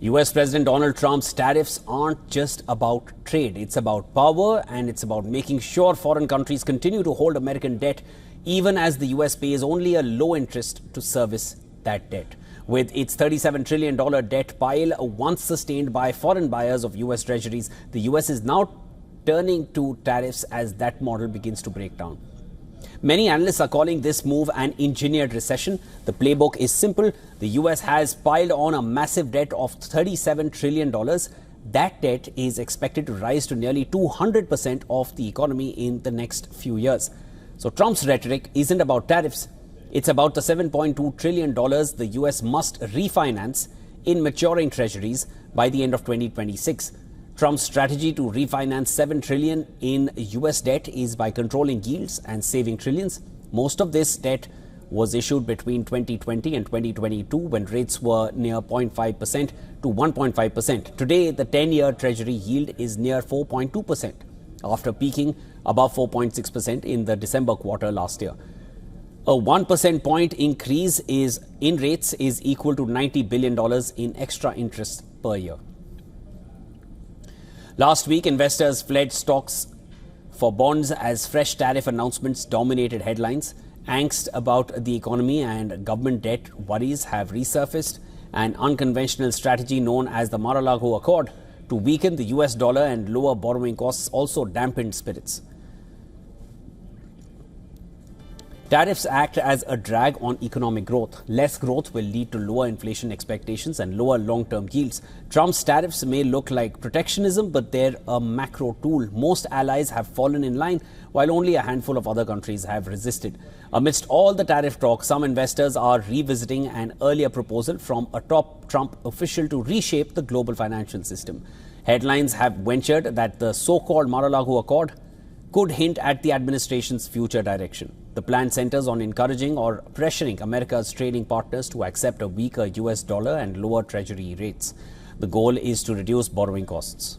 US President Donald Trump's tariffs aren't just about trade. It's about power, and it's about making sure foreign countries continue to hold American debt even as the US pays only a low interest to service that debt. With its $37 trillion debt pile once sustained by foreign buyers of US treasuries, the US is now turning to tariffs as that model begins to break down. Many analysts are calling this move an engineered recession. The playbook is simple. The US has piled on a massive debt of $37 trillion. That debt is expected to rise to nearly 200% of the economy in the next few years. So Trump's rhetoric isn't about tariffs. It's about the $7.2 trillion the US must refinance in maturing treasuries by the end of 2026. Trump's strategy to refinance $7 trillion in US debt is by controlling yields and saving trillions. Most of this debt was issued between 2020 and 2022 when rates were near 0.5% to 1.5%. Today, the 10-year Treasury yield is near 4.2% after peaking above 4.6% in the December quarter last year. A 1% point increase in rates is equal to $90 billion in extra interest per year. Last week, investors fled stocks for bonds as fresh tariff announcements dominated headlines. Angst about the economy and government debt worries have resurfaced. An unconventional strategy known as the Mar-a-Lago Accord to weaken the US dollar and lower borrowing costs also dampened spirits. Tariffs act as a drag on economic growth. Less growth will lead to lower inflation expectations and lower long-term yields. Trump's tariffs may look like protectionism, but they're a macro tool. Most allies have fallen in line, while only a handful of other countries have resisted. Amidst all the tariff talk, some investors are revisiting an earlier proposal from a top Trump official to reshape the global financial system. Headlines have ventured that the so-called Mar-a-Lago Accord could hint at the administration's future direction. The plan centers on encouraging or pressuring America's trading partners to accept a weaker US dollar and lower treasury rates. The goal is to reduce borrowing costs.